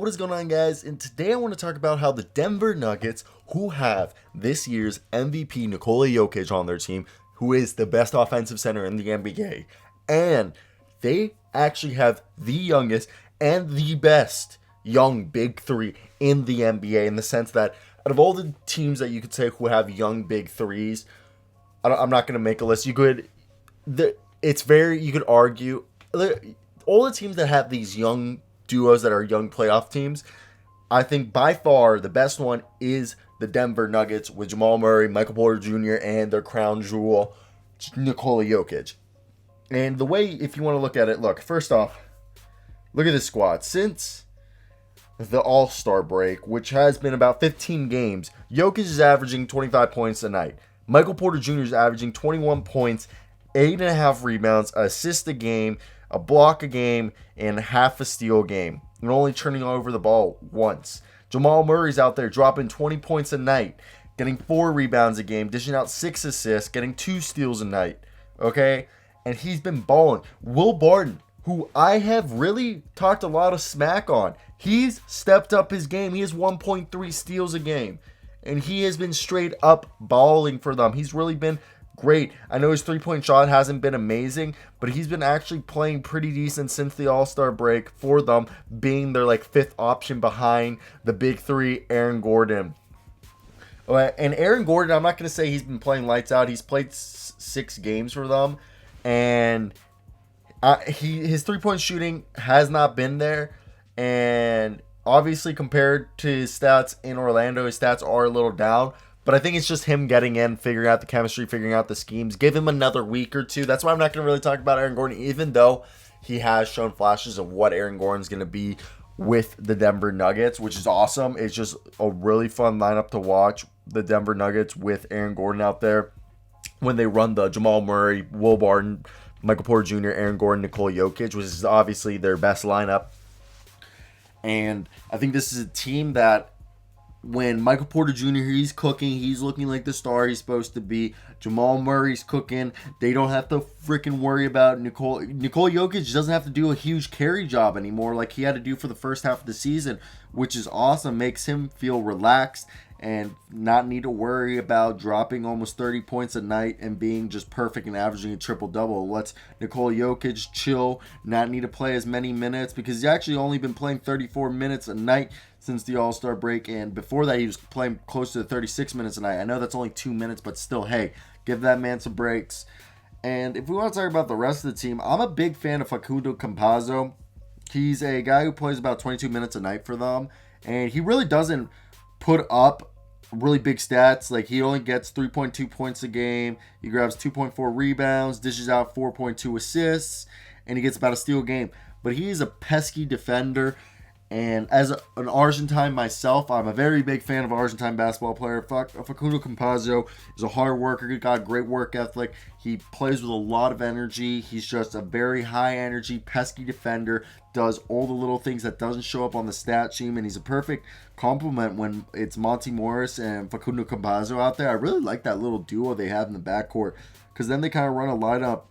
What is going on, guys? And today I want to talk about how the Denver Nuggets, who have this year's MVP Nikola Jokic on their team, who is the best offensive center in the NBA, and they actually have the youngest and the best young big three in the NBA, in the sense that out of all the teams that you could say who have young big threes, I'm not going to make a list. You could argue all the teams that have these young duos that are young playoff teams. I think by far the best one is the Denver Nuggets with Jamal Murray, Michael Porter Jr., and their crown jewel, Nikola Jokic. And the way, if you want to look at it, look, first off, look at this squad. Since the All-Star break, which has been about 15 games, Jokic is averaging 25 points a night. Michael Porter Jr. is averaging 21 points, 8.5 rebounds, assist a game, a block a game, and half a steal a game, and only turning over the ball once. Jamal Murray's out there dropping 20 points a night, getting 4 rebounds a game, dishing out 6 assists, getting 2 steals a night. Okay? And he's been balling. Will Barton, who I have really talked a lot of smack on, he's stepped up his game. He has 1.3 steals a game. And he has been straight up balling for them. He's really been great. I know his three-point shot hasn't been amazing, but he's been actually playing pretty decent since the All-Star break for them, being their fifth option behind the big three, Aaron Gordon. And Aaron Gordon, I'm not going to say he's been playing lights out. He's played 6 games for them, and his three-point shooting has not been there. And obviously, compared to his stats in Orlando, his stats are a little down. But I think it's just him getting in, figuring out the chemistry, figuring out the schemes. Give him another week or two. That's why I'm not going to really talk about Aaron Gordon, even though he has shown flashes of what Aaron Gordon's going to be with the Denver Nuggets, which is awesome. It's just a really fun lineup to watch, the Denver Nuggets with Aaron Gordon out there when they run the Jamal Murray, Will Barton, Michael Porter Jr., Aaron Gordon, Nikola Jokic, which is obviously their best lineup. And I think this is a team that when Michael Porter Jr., he's cooking, he's looking like the star he's supposed to be. Jamal Murray's cooking. They don't have to freaking worry about Nikola Jokic doesn't have to do a huge carry job anymore like he had to do for the first half of the season, which is awesome. Makes him feel relaxed and not need to worry about dropping almost 30 points a night and being just perfect and averaging a triple-double. Lets Nikola Jokic chill, not need to play as many minutes, because he's actually only been playing 34 minutes a night since the All-Star break, and before that he was playing close to 36 minutes a night. I know that's only 2 minutes, but still, hey, give that man some breaks. And if we want to talk about the rest of the team, I'm a big fan of Facundo Campazzo. He's a guy who plays about 22 minutes a night for them, and he really doesn't put up really big stats. Like, he only gets 3.2 points a game. He grabs 2.4 rebounds, dishes out 4.2 assists, and he gets about a steal a game. But he is a pesky defender. And as an Argentine myself, I'm a very big fan of Argentine basketball player. Facundo Campazzo is a hard worker. He's got great work ethic. He plays with a lot of energy. He's just a very high energy, pesky defender. Does all the little things that doesn't show up on the stat sheet. And he's a perfect complement when it's Monty Morris and Facundo Campazzo out there. I really like that little duo they have in the backcourt, because then they kind of run a lineup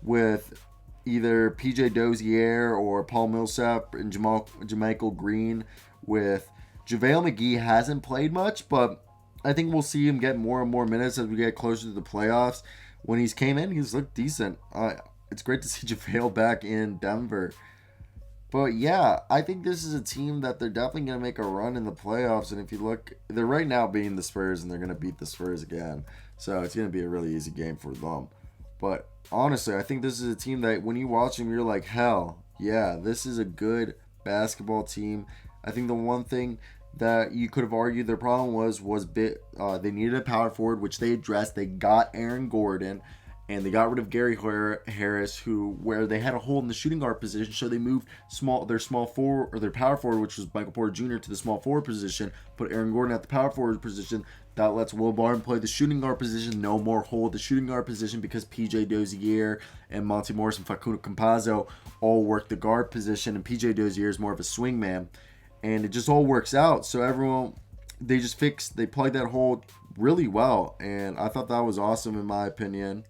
with either PJ Dozier or Paul Millsap and Jermichael Green. With JaVale McGee hasn't played much, but I think we'll see him get more and more minutes as we get closer to the playoffs. When he's came in, he's looked decent. It's great to see JaVale back in Denver. But yeah, I think this is a team that they're definitely going to make a run in the playoffs. And if you look, they're right now beating the Spurs, and they're going to beat the Spurs again. So it's going to be a really easy game for them. But honestly, I think this is a team that when you watch them, you're like, hell, yeah, this is a good basketball team. I think the one thing that you could have argued their problem was they needed a power forward, which they addressed. They got Aaron Gordon, and they got rid of Gary Harris, where they had a hole in the shooting guard position, so they moved their power forward, which was Michael Porter Jr., to the small forward position, put Aaron Gordon at the power forward position. That lets Will Barton play the shooting guard position. No more hole at the shooting guard position, because PJ Dozier and Monty Morris and Facundo Campazzo all work the guard position, and PJ Dozier is more of a swing man. And it just all works out. So they played that hole really well. And I thought that was awesome in my opinion.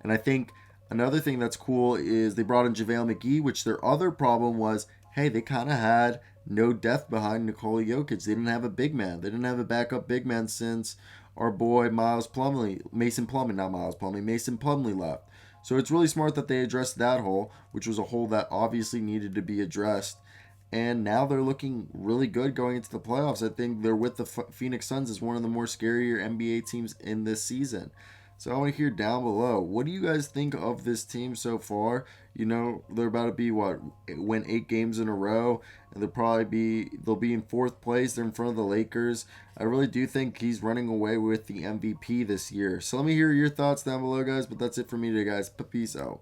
And I think another thing that's cool is they brought in JaVale McGee, which their other problem was, hey, they kind of had no depth behind Nikola Jokic. They didn't have a big man. They didn't have a backup big man since our boy Mason Plumlee, not Miles Plumlee, Mason Plumlee left. So it's really smart that they addressed that hole, which was a hole that obviously needed to be addressed. And now they're looking really good going into the playoffs. I think they're with the Phoenix Suns as one of the more scarier NBA teams in this season. So I want to hear down below, what do you guys think of this team so far? You know, they're about to be win 8 games in a row, and they'll be in 4th place. They're in front of the Lakers. I really do think he's running away with the MVP this year. So let me hear your thoughts down below, guys. But that's it for me today, guys. Peace out.